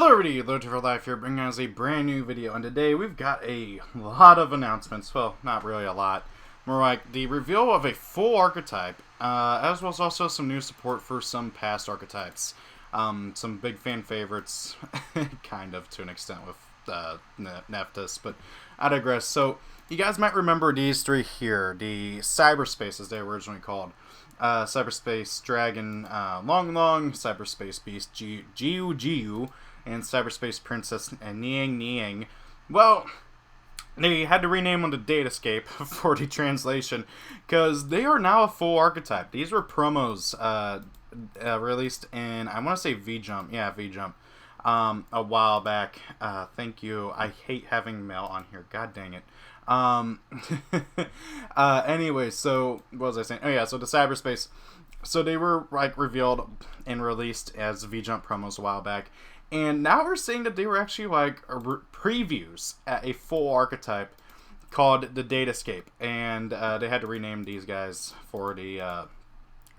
Hello everybody, Loaded for Life here, bringing us a brand new video, and today we've got a lot of announcements. Well, not really a lot. More like the reveal of a full archetype, as well as also some new support for some past archetypes. Some big fan favorites, kind of to an extent with Nephtys, but I digress. So, you guys might remember these three here, the Cyberspace as they were originally called. Cyberspace Dragon Long, Cyberspace Beast Giu, and Cyberspace Princess Niang. Well, they had to rename them to Datascape for the translation, because they are now a full archetype. These were promos released in, I want to say V-Jump, a while back. Thank you. I hate having mail on here. God dang it. Anyway, so what was I saying? Oh yeah, so the Cyberspace. So they were like revealed and released as V-Jump promos a while back, and now we're seeing that they were actually like previews at a full archetype called the Datascape, and they had to rename these guys for the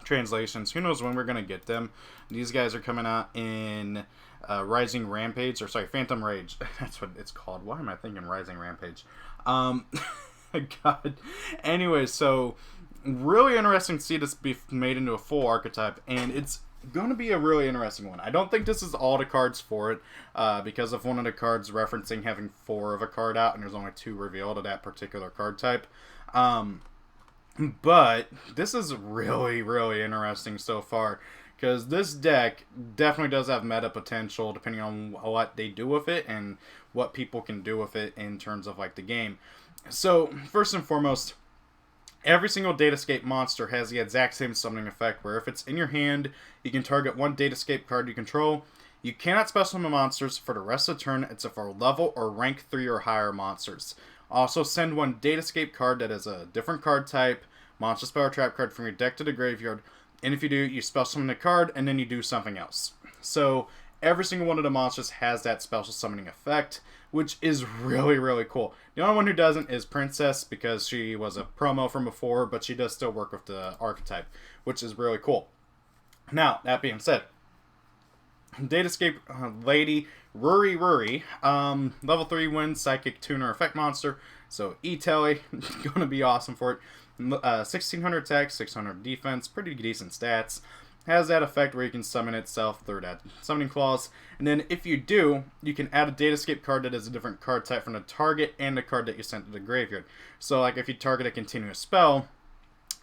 translations. Who knows when we're gonna get them? These guys are coming out in Rising Rampage, or sorry, Phantom Rage. That's what it's called. Why am I thinking Rising Rampage? God. Anyway, so really interesting to see this be made into a full archetype, and it's going to be a really interesting one. I don't think this is all the cards for it, because of one of the cards referencing having 4 of a card out, and there's only 2 revealed of that particular card type. But this is really, really interesting so far, because this deck definitely does have meta potential depending on what they do with it and what people can do with it in terms of like the game. So first and foremost, every single Datascape monster has the exact same summoning effect, where if it's in your hand, you can target one Datascape card you control. You cannot special summon monsters for the rest of the turn except for level or rank 3 or higher monsters. Also send one Datascape card that is a different card type, monster spell or trap card from your deck to the graveyard. And if you do, you special summon the card, and then you do something else. So every single one of the monsters has that special summoning effect, which is really, really cool. The only one who doesn't is Princess, because she was a promo from before, but she does still work with the archetype, which is really cool. Now, that being said, Datascape Lady Ruri, level 3 wins, Psychic Tuner Effect Monster, so E-Telly, gonna be awesome for it. 1600 attack, 600 defense, pretty decent stats. Has that effect where you can summon itself through that summoning clause. And then if you do, you can add a Datascape card that is a different card type from the target and the card that you sent to the graveyard. So like if you target a continuous spell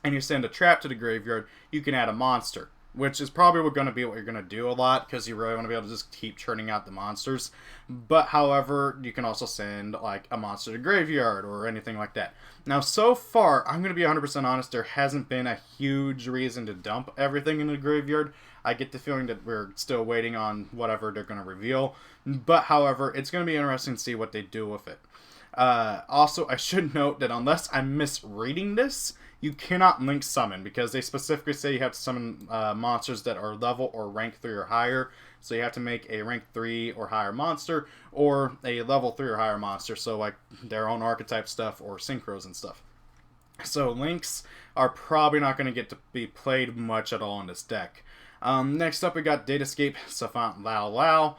and you send a trap to the graveyard, you can add a monster, which is probably going to be what you're going to do a lot, because you really want to be able to just keep churning out the monsters. But however, you can also send like a monster to the graveyard or anything like that. Now, so far, I'm going to be 100% honest, there hasn't been a huge reason to dump everything in the graveyard. I get the feeling that we're still waiting on whatever they're going to reveal. But however, it's going to be interesting to see what they do with it. Also, I should note that unless I'm misreading this, you cannot link summon, because they specifically say you have to summon monsters that are level or rank 3 or higher. So you have to make a rank 3 or higher monster, or a level 3 or higher monster, so like their own archetype stuff or synchros and stuff. So links are probably not going to get to be played much at all in this deck. Next up, we got Datascape Savant Lao.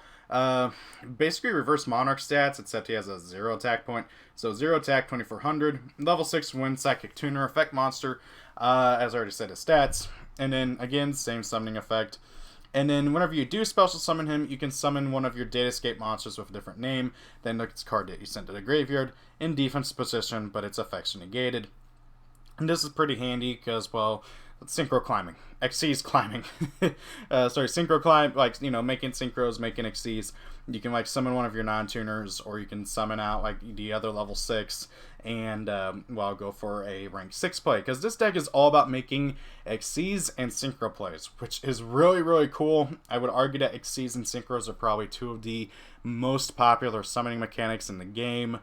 Basically reverse Monarch stats, except he has a 0 attack point. So 0 attack, 2400. Level 6 win, Psychic Tuner Effect Monster. As I already said, his stats. And then, again, same summoning effect. And then whenever you do special summon him, you can summon one of your Datascape monsters with a different name than the card that you sent to the graveyard in defense position, but its effects are negated. And this is pretty handy because, well, synchro climbing. Xyz climbing. Synchro climb, like, you know, making synchros, making Xyz. You can, like, summon one of your non-tuners, or you can summon out, like, the other level 6, and, well, go for a rank 6 play. Because this deck is all about making Xyz and synchro plays, which is really, really cool. I would argue that Xyz and synchros are probably 2 of the most popular summoning mechanics in the game.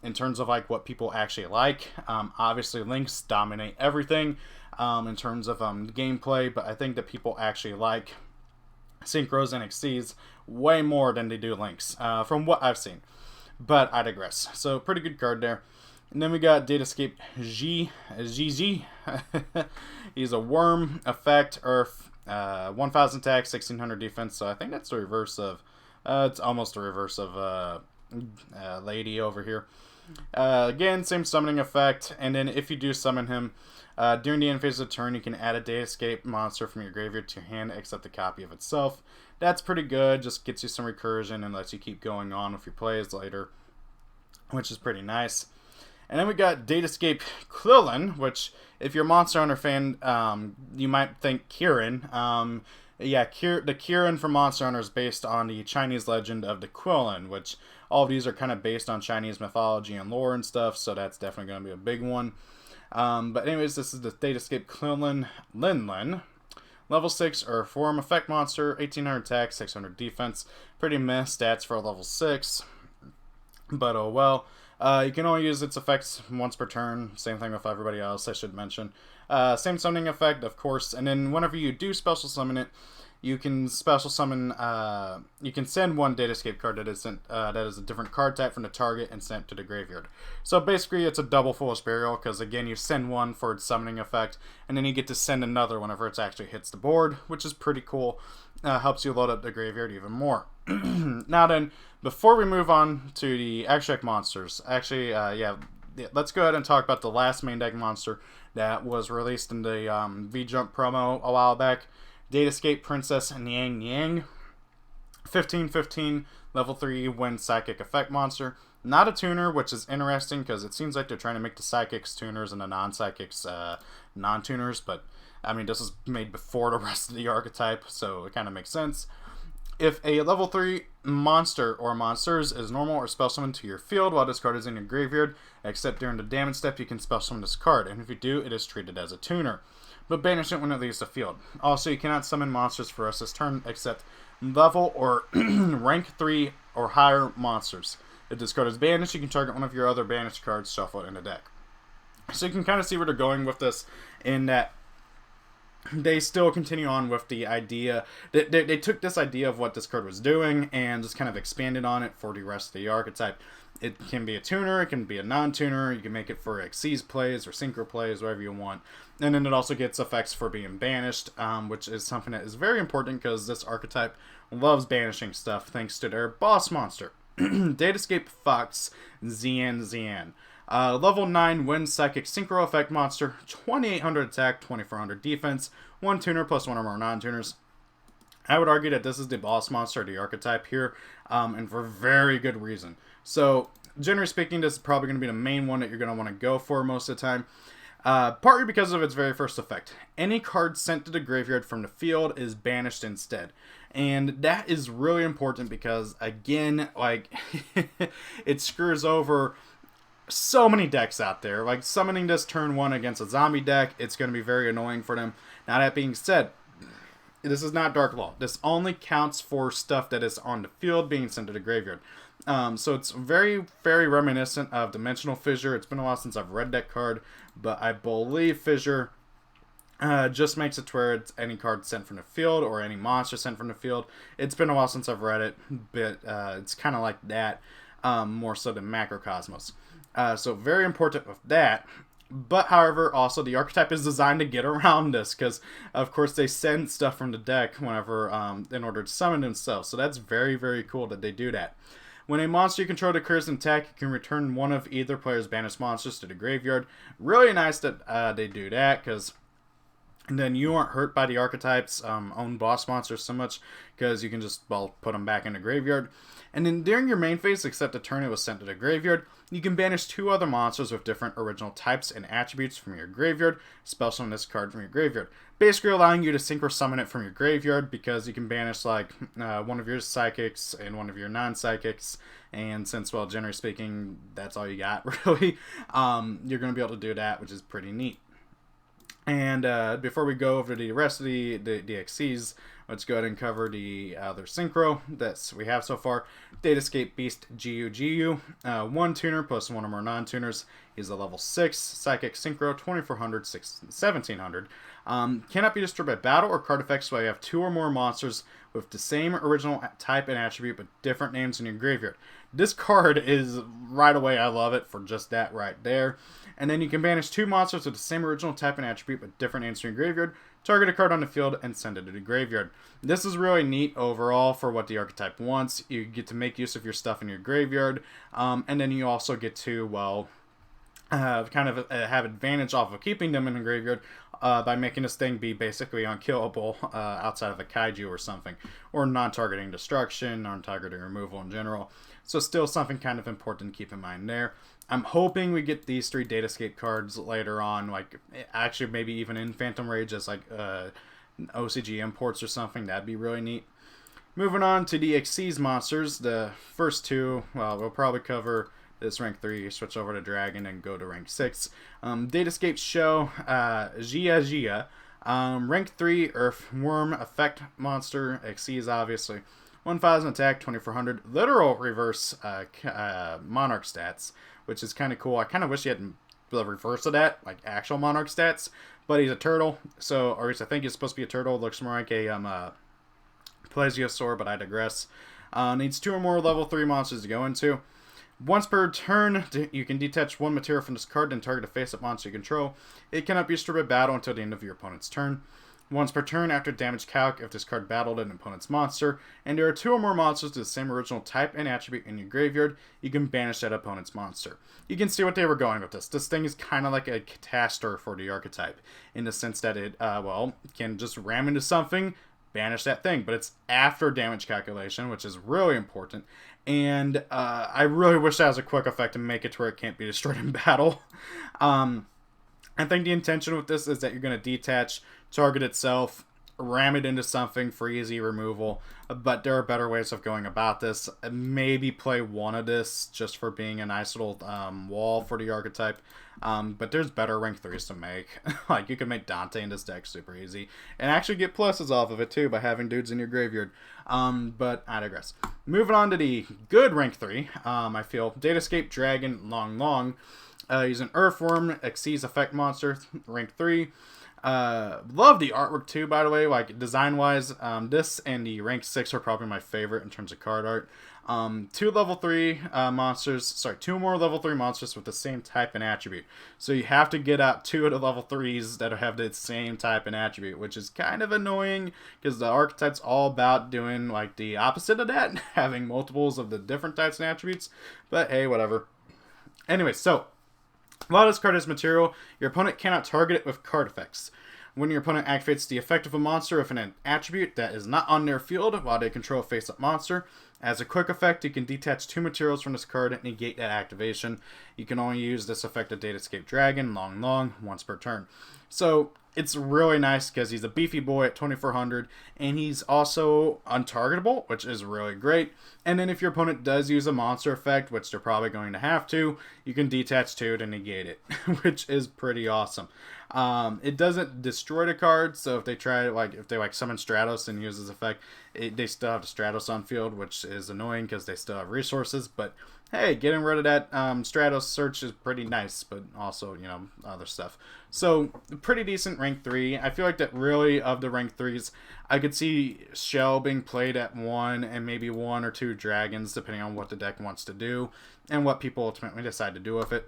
In terms of, like, what people actually like. Obviously, links dominate everything. In terms of gameplay, but I think that people actually like synchros and Xyz way more than they do links, from what I've seen. But I digress. So pretty good card there. And then we got Datascape GG. He's a worm effect, Earth, 1000 attack, 1600 defense. So I think that's the reverse of It's almost the reverse of Lady over here. Again, same summoning effect, and then if you do summon him, during the end phase of the turn, you can add a Datascape monster from your graveyard to your hand, except a copy of itself. That's pretty good, just gets you some recursion and lets you keep going on with your plays later, which is pretty nice. And then we got Datascape Krillin, which, if you're a Monster Hunter fan, you might think Kirin. The Kirin from Monster Hunter is based on the Chinese legend of the Krillin, which all of these are kind of based on Chinese mythology and lore and stuff, so that's definitely going to be a big one. But anyways, this is the Datascape Krillin Linlin. Level 6 or form effect monster, 1800 attack, 600 defense. Pretty meh stats for a level 6, but oh well. You can only use its effects once per turn. Same thing with everybody else, I should mention. Same summoning effect, of course. And then whenever you do special summon it, you can special summon. You can send one Datascape card that is a different card type from the target and sent to the graveyard. So basically, it's a double Foolish Burial because again, you send one for its summoning effect, and then you get to send another whenever it actually hits the board, which is pretty cool. Helps you load up the graveyard even more. Now then, before we move on to the extra deck monsters, actually, let's go ahead and talk about the last main deck monster that was released in the V-Jump promo a while back. Datascape Princess Niang Niang. 15/15, level 3 wind psychic effect monster. Not a tuner, which is interesting because it seems like they're trying to make the psychics tuners and the non-psychics non-tuners, but I mean, this is made before the rest of the archetype, so it kind of makes sense. If a level 3 monster or monsters is normal or spell summoned to your field while this card is in your graveyard, except during the damage step, you can spell summon this card, and if you do, it is treated as a tuner. But banish it when it leaves the field. Also, you cannot summon monsters for us this turn except level or rank 3 or higher monsters. If this card is banished, you can target one of your other banished cards, shuffle it in the deck. So you can kind of see where they're going with this in that they still continue on with the idea. They took this idea of what this card was doing and just kind of expanded on it for the rest of the archetype. It can be a tuner, it can be a non-tuner, you can make it for Xyz plays or Synchro plays, whatever you want. And then it also gets effects for being banished, which is something that is very important because this archetype loves banishing stuff thanks to their boss monster. Datascape Fox Xian Xian. Level 9 Wind Psychic Synchro Effect Monster, 2800 attack, 2400 defense, 1 tuner plus 1 or more non-tuners. I would argue that this is the boss monster of the archetype here, and for very good reason. So, generally speaking, this is probably going to be the main one that you're going to want to go for most of the time. Partly because of its very first effect. Any card sent to the graveyard from the field is banished instead. And that is really important because, again, like, it screws over so many decks out there. Like, summoning this turn 1 against a zombie deck, it's going to be very annoying for them. Now, that being said, this is not Dark Law. This only counts for stuff that is on the field being sent to the graveyard. So it's very, very reminiscent of Dimensional Fissure. It's been a while since I've read that card, but I believe Fissure just makes it to where it's any card sent from the field or any monster sent from the field. It's been a while since I've read it, but it's kind of like that, more so than Macrocosmos. So very important with that. But, however, also the archetype is designed to get around this because, of course, they send stuff from the deck whenever in order to summon themselves. So that's very, very cool that they do that. When a monster you control occurs in attack, you can return one of either player's banished monsters to the graveyard. Really nice that they do that because then you aren't hurt by the archetype's own boss monsters so much because you can just, well, put them back in the graveyard. And then during your main phase, except the turn it was sent to the graveyard, you can banish 2 other monsters with different original types and attributes from your graveyard, spell summon this card from your graveyard. Basically allowing you to synchro summon it from your graveyard because you can banish like one of your psychics and one of your non-psychics. And since, well, generally speaking, that's all you got, really, you're going to be able to do that, which is pretty neat. And before we go over the rest of the Xyz, let's go ahead and cover the other synchro that we have so far. Datascape Beast GU. 1 tuner plus 1 or more non-tuners. He's a level 6 Psychic Synchro, 2400, 1700. Cannot be destroyed by battle or card effects, so you have 2 or more monsters with the same original type and attribute but different names in your graveyard. This card is, right away, I love it for just that right there. And then you can banish 2 monsters with the same original type and attribute but different names in your graveyard. target a card on the field, and send it to the graveyard. This is really neat overall for what the archetype wants. You get to make use of your stuff in your graveyard, and then you also get to, well, kind of have advantage off of keeping them in the graveyard by making this thing be basically unkillable outside of a kaiju or something, or non-targeting destruction, non-targeting removal in general. So still something kind of important to keep in mind there. I'm hoping we get these 3 Datascape cards later on, like actually maybe even in Phantom Rage as like OCG imports or something. That'd be really neat. Moving on to the Xyz monsters, the first 2, well, we'll probably cover this rank 3, switch over to Dragon, and go to rank 6. Datascape show YgoAmino. Rank 3 Earthworm effect monster. Xyz obviously. 1000 attack, 2400 literal reverse monarch stats, which is kind of cool. I kind of wish he had the reverse of that, like actual monarch stats, but he's a turtle, so, or at least I think he's supposed to be a turtle. Looks more like a plesiosaur, but I digress. Needs 2 or more level 3 monsters to go into. Once per turn, you can detach 1 material from this card and target a face-up monster you control. It cannot be destroyed by battle until the end of your opponent's turn. Once per turn, after damage calc, if this card battled an opponent's monster, and there are 2 or more monsters to the same original type and attribute in your graveyard, you can banish that opponent's monster. You can see what they were going with this. This thing is kind of like a catastor for the archetype, in the sense that it, well, can just ram into something, banish that thing, but it's after damage calculation, which is really important. And I really wish that was a quick effect to make it to where it can't be destroyed in battle. I think the intention with this is that you're going to detach, target itself, ram it into something for easy removal, but there are better ways of going about this. Maybe play 1 of this just for being a nice little wall for the archetype, but there's better rank 3s to make. Like, you can make Dante in this deck super easy, and actually get pluses off of it too by having dudes in your graveyard. But I digress. Moving on to the good rank 3, I feel Datascape Dragon Long. He's an Earthworm, Xyz effect monster, rank 3. Love the artwork too, by the way, like design-wise. This and the rank 6 are probably my favorite in terms of card art. 2 level 3 monsters, sorry, 2 more level 3 monsters with the same type and attribute. So you have to get out 2 of the level 3s that have the same type and attribute, which is kind of annoying because the archetype's all about doing like the opposite of that, having multiples of the different types and attributes. But hey, whatever. Anyway, so while this card has material, your opponent cannot target it with card effects. When your opponent activates the effect of a monster with an attribute that is not on their field while they control a face-up monster, as a quick effect, you can detach 2 materials from this card and negate that activation. You can only use this effect of Datascape Dragon Long once per turn. So it's really nice because he's a beefy boy at 2400, and he's also untargetable, which is really great. And then if your opponent does use a monster effect, which they're probably going to have to, you can detach 2 to negate it, which is pretty awesome. It doesn't destroy the card, so if they try, like, if they summon Stratos and use this effect, they still have the Stratos on field, which is annoying because they still have resources, but hey, getting rid of that Stratos search is pretty nice, but also, you know, other stuff. So, pretty decent rank 3. I feel like that really, of the rank 3s, I could see Shell being played at 1, and maybe 1 or 2 dragons, depending on what the deck wants to do, and what people ultimately decide to do with it.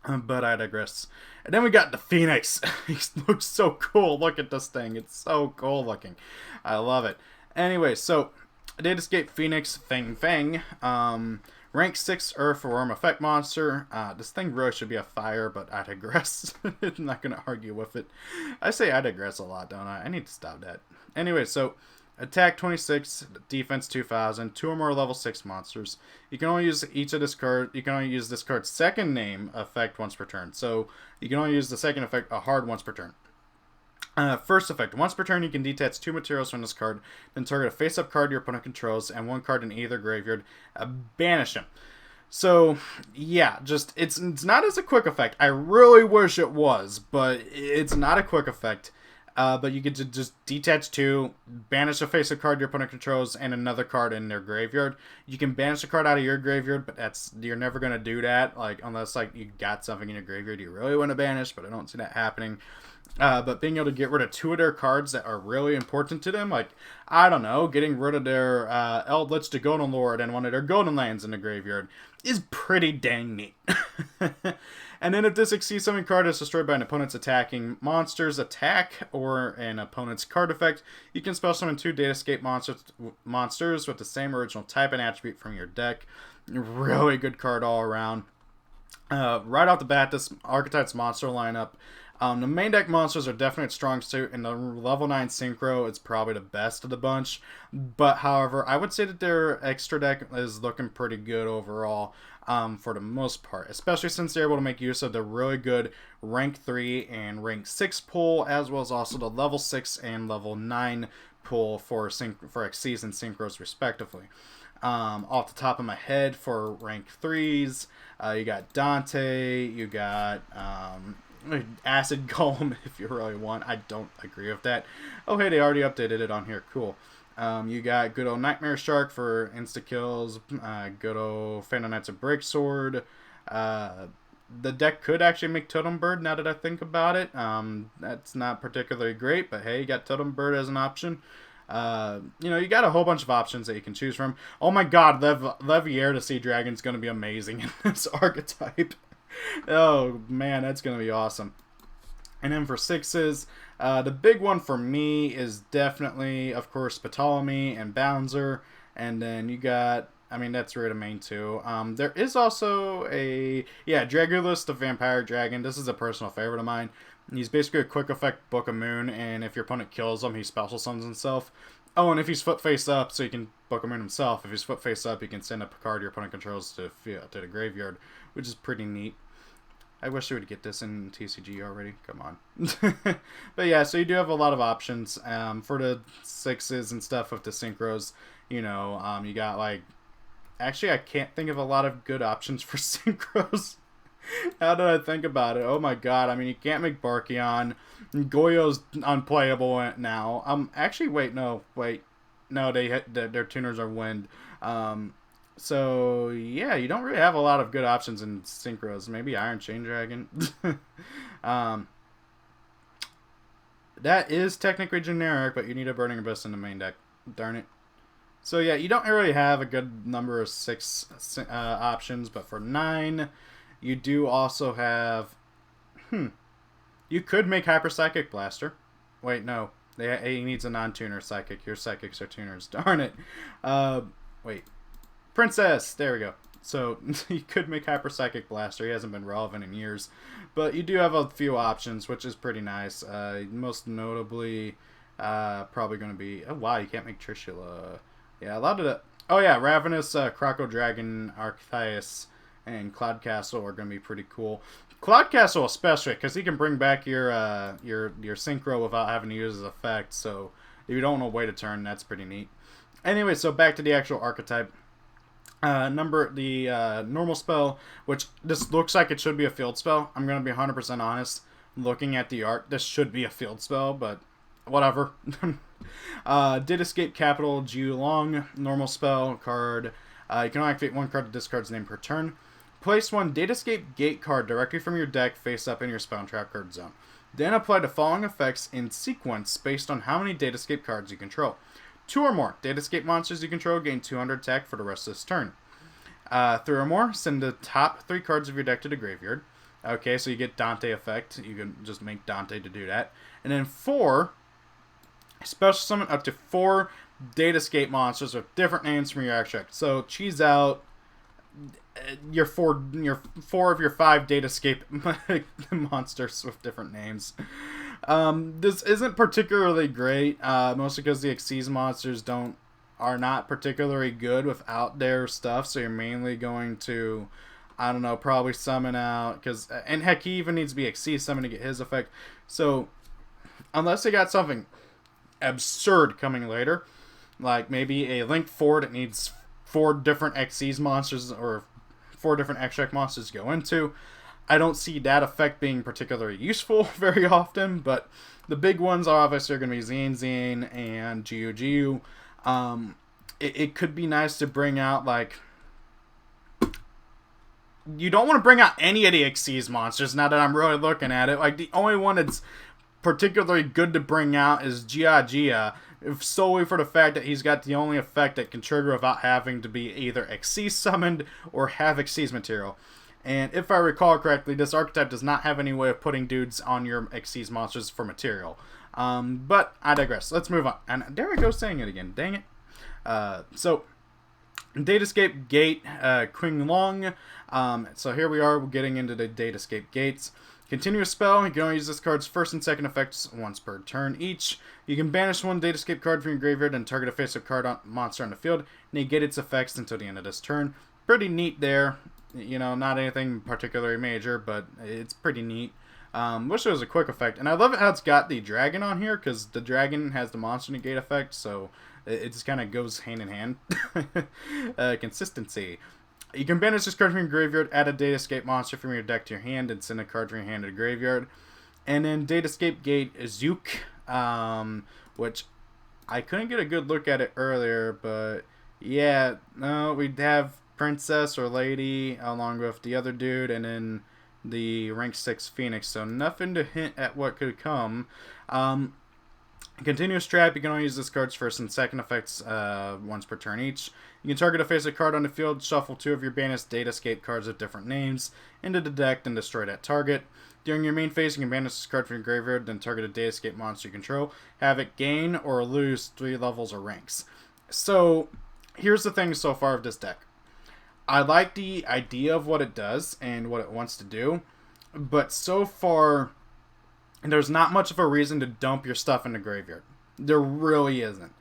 But I digress. And then we got the Phoenix. He looks so cool. Look at this thing. It's so cool looking. I love it. Anyway, so Datascape Phoenix Fang. Rank 6 Earthworm effect monster. This thing really should be a fire, but I digress. I'm not going to argue with it. I say I digress a lot, don't I? I need to stop that. Anyway, so attack 26, defense 2000, 2 or more level 6 monsters. You can only use each of this card. You can only use this card's second name effect once per turn. So you can only use the second effect, a hard, once per turn. First effect, once per turn you can detach 2 materials from this card, then target a face-up card your opponent controls and 1 card in either graveyard, banish them. So, yeah, just, it's not as a quick effect. I really wish it was, but it's not a quick effect. But you get to just detach 2, banish a face-up card your opponent controls, and another card in their graveyard. You can banish a card out of your graveyard, but you're never going to do that, like, unless, like, you got something in your graveyard you really want to banish, but I don't see that happening. But being able to get rid of 2 of their cards that are really important to them, like, I don't know, getting rid of their Eldritch Dagonan Lord and one of their Golden Lands in the graveyard is pretty dang neat. And then if this exceeds summoning card is destroyed by an opponent's attacking monster's attack or an opponent's card effect, you can special summon 2 Datascape monsters with the same original type and attribute from your deck. Really good card all around. Right off the bat, this archetype's monster lineup. The main deck monsters are definitely its strong suit, and the level 9 Synchro is probably the best of the bunch. But, however, I would say that their extra deck is looking pretty good overall for the most part. Especially since they're able to make use of the really good rank 3 and rank 6 pull, as well as also the level 6 and level 9 pull for Xyz and Synchros, respectively. Off the top of my head, for rank 3s, you got Dante, you got Acid Golem if you really want. I don't agree with that. Oh, hey, they already updated it on here. Cool. You got good old Nightmare Shark for insta-kills, good old Phantom Knights of Breaksword. The deck could actually make Totem Bird now that I think about it. That's not particularly great, but hey, you got Totem Bird as an option. You got a whole bunch of options that you can choose from. Oh my god, Leviair to Sea Dragon is going to be amazing in this archetype. Oh man, that's going to be awesome. And then for 6s, the big one for me is definitely, of course, Ptolemy and Bouncer. And then you got, that's really the main 2. There is also Dragulus the Vampire Dragon. This is a personal favorite of mine. He's basically a quick effect Book of Moon, and if your opponent kills him, he special summons himself. Oh, and if he's foot face up, so you can Book of Moon himself. If he's foot face up, you can send up a card your opponent controls to the graveyard, which is pretty neat. I wish they would get this in TCG already. Come on. But yeah, so you do have a lot of options for the 6s and stuff with the Synchros. You got like... Actually, I can't think of a lot of good options for Synchros. How did I think about it? Oh my god, you can't make Barkion. Goyo's unplayable now. Actually, no, their tuners are wind. So, yeah, you don't really have a lot of good options in Synchros. Maybe Iron Chain Dragon. That is technically generic, but you need a Burning Abyss in the main deck. Darn it. So, yeah, you don't really have a good number of 6 options, but for 9... You do also have... You could make Hyper Psychic Blaster. Wait, no. He needs a non-tuner Psychic. Your Psychics are tuners. Darn it. Wait. Princess! There we go. So, you could make Hyper Psychic Blaster. He hasn't been relevant in years. But you do have a few options, which is pretty nice. Most notably, probably going to be... Oh, wow, you can't make Trishula. Yeah, a lot of the... Oh, yeah, Ravenous, Croco Dragon, Arceus, and Cloud Castle are going to be pretty cool. Cloud Castle especially, because he can bring back your Synchro without having to use his effect. So if you don't want to wait a turn, that's pretty neat. Anyway, so back to the actual archetype. Normal spell, which this looks like it should be a field spell. I'm going to be 100% honest. Looking at the art, this should be a field spell, but whatever. Datascape Capital Long, normal spell card. You can only activate 1 card to discard's name per turn. Place 1 Datascape Gate card directly from your deck face up in your spell and trap card zone. Then apply the following effects in sequence based on how many Datascape cards you control. 2 or more Datascape monsters you control gain 200 attack for the rest of this turn. 3 or more, send the top 3 cards of your deck to the graveyard. Okay, so you get Dante effect. You can just make Dante to do that. And then 4, special summon up to 4 Datascape monsters with different names from your extract. So cheese out your 4 of your 5 Datascape monsters with different names. This isn't particularly great, mostly because the Xyz monsters are not particularly good without their stuff. So you're mainly going to, I don't know, probably summon out and heck, he even needs to be Xyz summon to get his effect. So unless they got something absurd coming later, like maybe a Link 4 that needs 4 different Xyz monsters or 4 different extract monsters to go into, I don't see that effect being particularly useful very often, but the big ones are obviously going to be Zine and Giu. It could be nice to bring out, like... You don't want to bring out any of the Xyz monsters now that I'm really looking at it. Like, the only one that's particularly good to bring out is YgoAmino, solely for the fact that he's got the only effect that can trigger without having to be either Xyz summoned or have Xyz material. And if I recall correctly, this archetype does not have any way of putting dudes on your Xyz monsters for material. But I digress. Let's move on. And there I go saying it again. Dang it. So, Datascape Gate, Qing Long. So here we are, we're getting into the Datascape Gates. Continuous spell, you can only use this card's first and second effects once per turn each. You can banish one Datascape card from your graveyard and target a face-up card monster on the field, negate its effects until the end of this turn. Pretty neat there. You know, not anything particularly major, but it's pretty neat. Wish there was a quick effect. And I love it how it's got the dragon on here, because the dragon has the monster negate effect, so it just kind of goes hand in hand. Consistency. You can banish this card from your graveyard, add a Datascape monster from your deck to your hand, and send a card from your hand to the graveyard. And then Datascape Gate Zook, which I couldn't get a good look at it earlier, but yeah, no, we'd have Princess or Lady along with the other dude, and then the rank 6 Phoenix, so nothing to hint at what could come. Continuous Trap, you can only use this card's first and second effects once per turn each. You can target a face-up card on the field, shuffle 2 of your banished Datascape cards with different names into the deck, and destroy that target. During your main phase, you can banish this card from your graveyard, then target a Datascape monster you control. Have it gain or lose 3 levels or ranks. So, here's the thing so far of this deck. I like the idea of what it does and what it wants to do, but so far, there's not much of a reason to dump your stuff in the graveyard. There really isn't.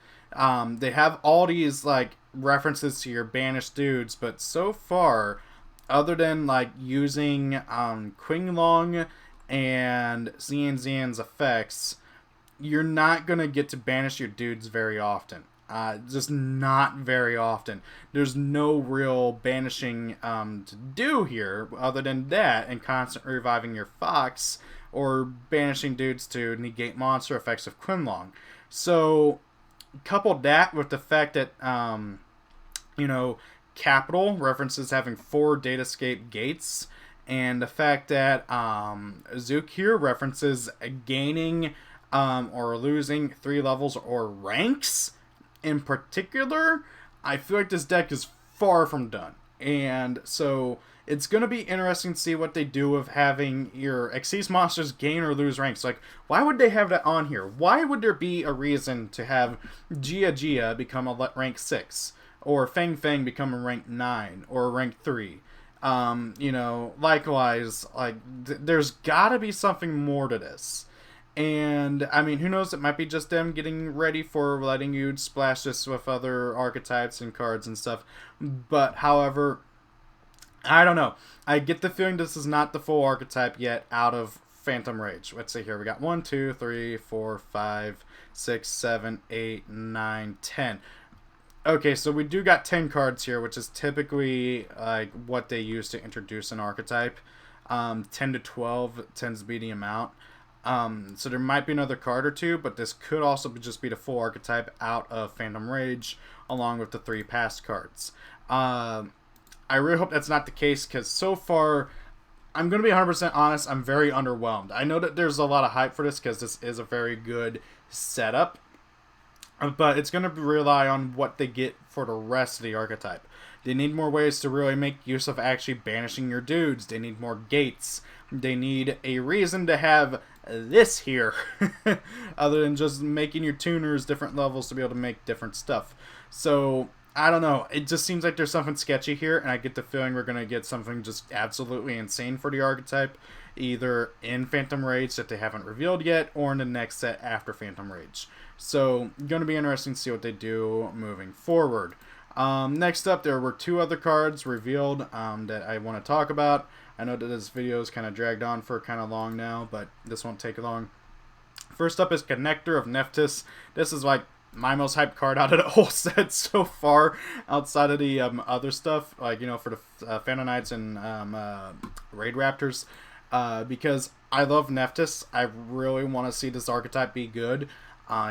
They have all these like references to your banished dudes, but so far, other than like using Qing Long and Xian's effects, you're not gonna get to banish your dudes very often. Just not very often. There's no real banishing to do here other than that and constantly reviving your Fox or banishing dudes to negate monster effects of Quinlong. So, couple that with the fact that, you know, Capital references having 4 Datascape gates, and the fact that Zook here references gaining or losing 3 levels or ranks in particular, I feel like this deck is far from done. And so it's going to be interesting to see what they do with having your Xyz monsters gain or lose ranks. Like, why would they have that on here? Why would there be a reason to have YgoAmino become a rank 6? Or Feng Feng become a rank 9? Or a rank 3? You know, likewise, like, there's got to be something more to this. And, I mean, who knows, it might be just them getting ready for letting you splash this with other archetypes and cards and stuff. But, however, I don't know. I get the feeling this is not the full archetype yet out of Phantom Rage. Let's see here. We got 1, 2, 3, 4, 5, 6, 7, 8, 9, 10. Okay, so we do got 10 cards here, which is typically like what they use to introduce an archetype. 10 to 12 tends to be the amount. So there might be another card or 2, but this could also just be the full archetype out of Phantom Rage, along with the 3 past cards. I really hope that's not the case, because so far, I'm going to be 100% honest, I'm very underwhelmed. I know that there's a lot of hype for this, because this is a very good setup, but it's going to rely on what they get for the rest of the archetype. They need more ways to really make use of actually banishing your dudes. They need more gates. They need a reason to have this here, other than just making your tuners different levels to be able to make different stuff. So, I don't know. It just seems like there's something sketchy here, and I get the feeling we're going to get something just absolutely insane for the archetype, either in Phantom Rage that they haven't revealed yet, or in the next set after Phantom Rage. So, going to be interesting to see what they do moving forward. Next up, there were 2 other cards revealed that I want to talk about. I know that this video is kind of dragged on for kind of long now, but this won't take long. First up is Connector of Nephtys. This is like my most hyped card out of the whole set so far, outside of the other stuff, like, you know, for the Phantom Knights and Raid Raptors, because I love Nephtys. I really want to see this archetype be good.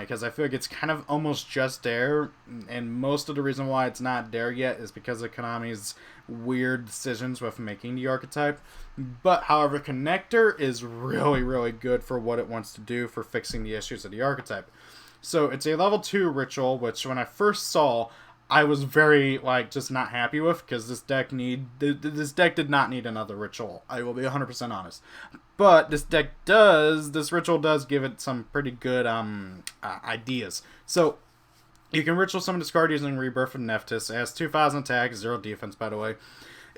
because I feel like it's kind of almost just there, and most of the reason why it's not there yet is because of Konami's weird decisions with making the archetype. But however, Connector is really, really good for what it wants to do for fixing the issues of the archetype. So it's a level 2 ritual, which when I first saw, I was very, like, just not happy with, because this deck did not need another ritual. I will be 100% honest. But this ritual does give it some pretty good ideas. So, you can ritual summon this card using Rebirth of Nephtys. It has 2,000 attack, 0 defense, by the way.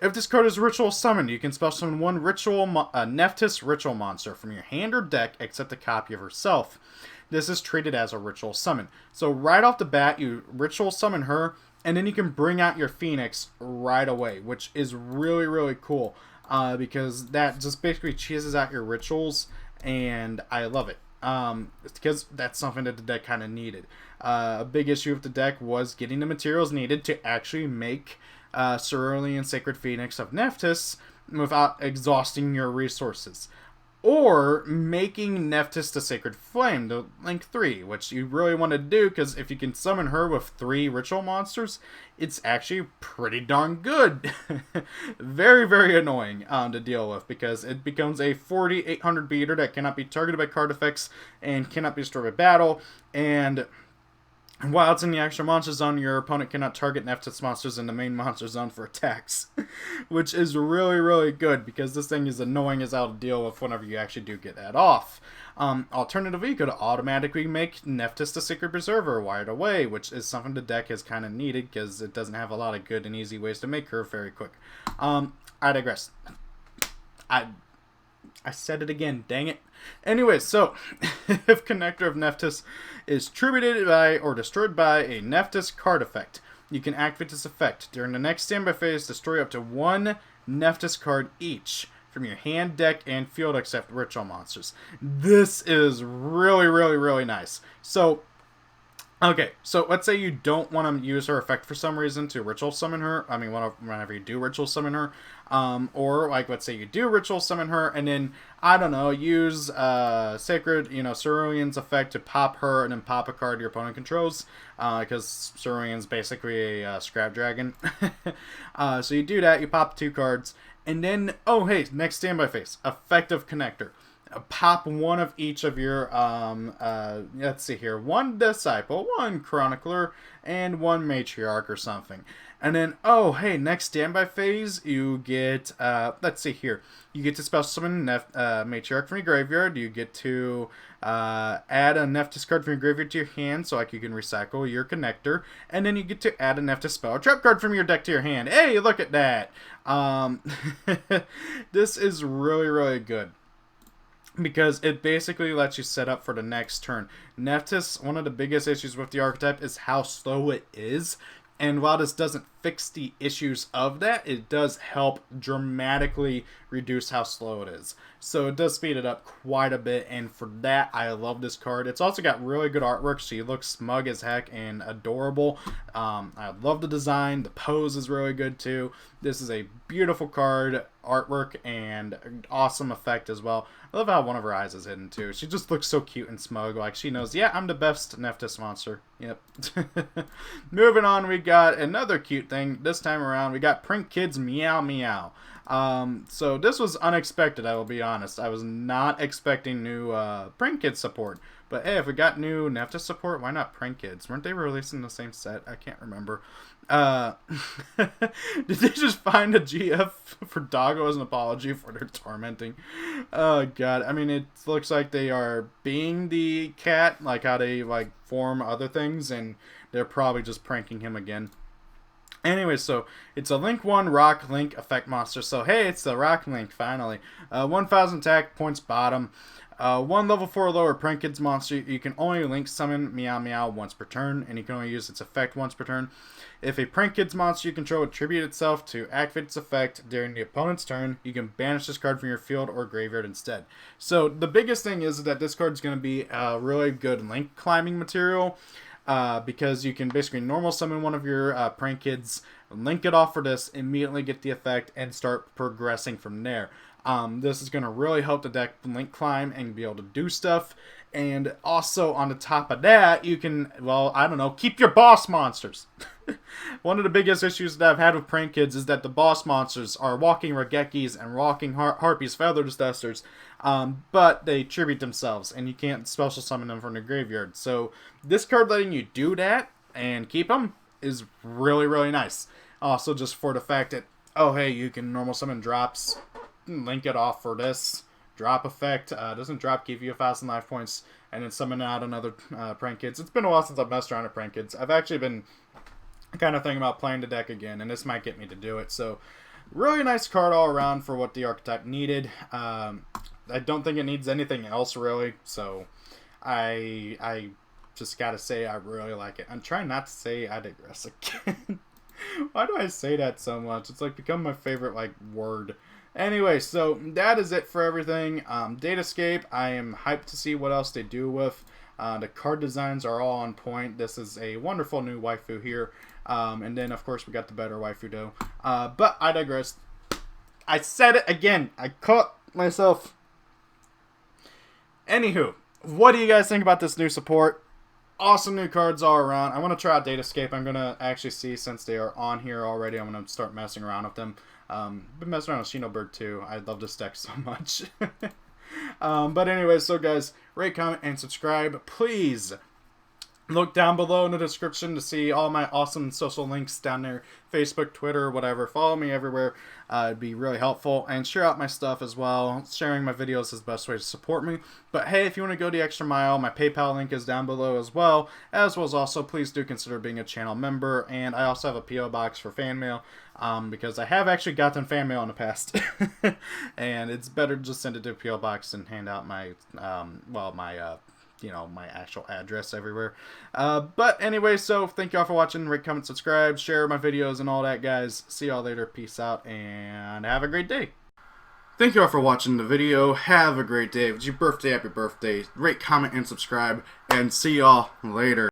If this card is ritual summoned, you can special summon one Nephtys ritual monster from your hand or deck, except a copy of herself. This is treated as a ritual summon. So right off the bat, you ritual summon her, and then you can bring out your Phoenix right away, which is really, really cool. Because that just basically cheeses out your rituals, and I love it. Because that's something that the deck kind of needed. A big issue with the deck was getting the materials needed to actually make Cerulean Sacred Phoenix of Nephtys without exhausting your resources. Or making Nephtys the Sacred Flame, the Link 3, which you really want to do, because if you can summon her with 3 ritual monsters, it's actually pretty darn good. Very, very annoying to deal with, because it becomes a 4,800 beater that cannot be targeted by card effects and cannot be destroyed by battle, and while it's in the extra monster zone, your opponent cannot target Nephtys monsters in the main monster zone for attacks. Which is really, really good, because this thing is annoying as hell to deal with whenever you actually do get that off. Alternatively, you could automatically make Nephtys the Sacred Preserver right away, which is something the deck has kind of needed, because it doesn't have a lot of good and easy ways to make her very quick. I digress. I said it again, dang it. Anyway, so, if Connector of Nephtys is tributed by or destroyed by a Nephtys card effect, you can activate this effect. During the next standby phase, destroy up to 1 Nephtys card each from your hand, deck, and field except ritual monsters. This is really, really, really nice. So, okay, so let's say you don't want to use her effect for some reason to ritual summon her. I mean, whenever you do ritual summon her. Or, like, let's say you do ritual summon her, and then, I don't know, use Sacred, Cerulean's effect to pop her, and then pop a card your opponent controls, because Cerulean's basically a scrap dragon. So you do that, you pop 2 cards, and then, oh, hey, next standby phase, Effective Connector. Pop one of each of your, let's see here, 1 Disciple, 1 Chronicler, and 1 Matriarch or something. And then, oh, hey, next standby phase, you get, let's see here, you get to special summon Matriarch from your graveyard. You get to add a Nephtys card from your graveyard to your hand, so like you can recycle your Connector. And then you get to add a Nephtys spell or trap card from your deck to your hand. Hey, look at that! This is really, really good, because it basically lets you set up for the next turn. Nephtys, one of the biggest issues with the archetype is how slow it is. And while this doesn't fix the issues of that, it does help dramatically reduce how slow it is. So it does speed it up quite a bit, and for that, I love this card. It's also got really good artwork. She looks smug as heck and adorable. I love the design. The pose is really good too. This is a beautiful card, artwork, and awesome effect as well. I love how one of her eyes is hidden too. She just looks so cute and smug, like she knows, yeah, I'm the best Nephtys monster. Yep. Moving on, we got another cute thing. This time around, we got Print Kids Meow Meow. So this was unexpected, I will be honest. I was not expecting new Print Kids support. But hey, if we got new Nephtys support, why not Print Kids? Weren't they releasing the same set? I can't remember. Did they just find a GF for Doggo as an apology for their tormenting? Oh god, I mean, it looks like they are being the cat, like how they like form other things, and they're probably just pranking him again. Anyway, so it's a Link 1 Rock Link effect monster. So hey, it's the Rock Link finally. 1,000 attack, points bottom. 1 level 4 lower Prank Kids monster. You can only Link summon Meow Meow once per turn, and you can only use its effect once per turn. If a Prank Kids monster you control attribute itself to activate its effect during the opponent's turn, you can banish this card from your field or graveyard instead. So the biggest thing is that this card is going to be a really good Link climbing material. Because you can basically normal summon one of your Prank Kids, link it off for this, immediately get the effect, and start progressing from there. This is going to really help the deck link climb and be able to do stuff. And also on the top of that, you can, well, I don't know, keep your boss monsters. One of the biggest issues that I've had with prank kids is that the boss monsters are walking Regekis and walking Harpies feather dusters, but they tribute themselves, and you can't special summon them from the graveyard. So this card letting you do that and keep them is really, really nice. Also, just for the fact that, oh hey, you can normal summon drops, link it off for this drop effect. Doesn't drop give you 1,000 life points, and then summon out another prank kids. It's been a while since I've messed around with prank kids. I've actually been kind of thinking about playing the deck again, and this might get me to do it. So really nice card all around for what the archetype needed. I don't think it needs anything else really, so I just gotta say I really like it. I'm trying not to say I digress again. Why do I say that so much? It's like become my favorite like word. Anyway, so that is it for everything. Datascape, I am hyped to see what else they do with. The card designs are all on point. This is a wonderful new waifu here. And then, of course, we got the better waifu do. But I digress. I said it again. I caught myself. Anywho, what do you guys think about this new support? Awesome new cards all around. I want to try out Datascape. I'm going to actually see, since they are on here already, I'm going to start messing around with them. Been messing around with Shinobird too. I love this deck so much. But anyway, so guys, rate, comment, and subscribe. Please look down below in the description to see all my awesome social links down there. Facebook, Twitter, whatever. Follow me everywhere. It'd be really helpful. And share out my stuff as well. Sharing my videos is the best way to support me. But hey, if you want to go the extra mile, my PayPal link is down below as well. As well as also, please do consider being a channel member. And I also have a P.O. box for fan mail. Because I have actually gotten fan mail in the past. And it's better to just send it to a P.O. box and hand out my, my actual address everywhere. But anyway, so thank y'all for watching. Rate, comment, subscribe, share my videos and all that, guys. See y'all later. Peace out and have a great day. Thank you all for watching the video. Have a great day. If it's your birthday, happy birthday. Rate, comment, and subscribe. And see y'all later.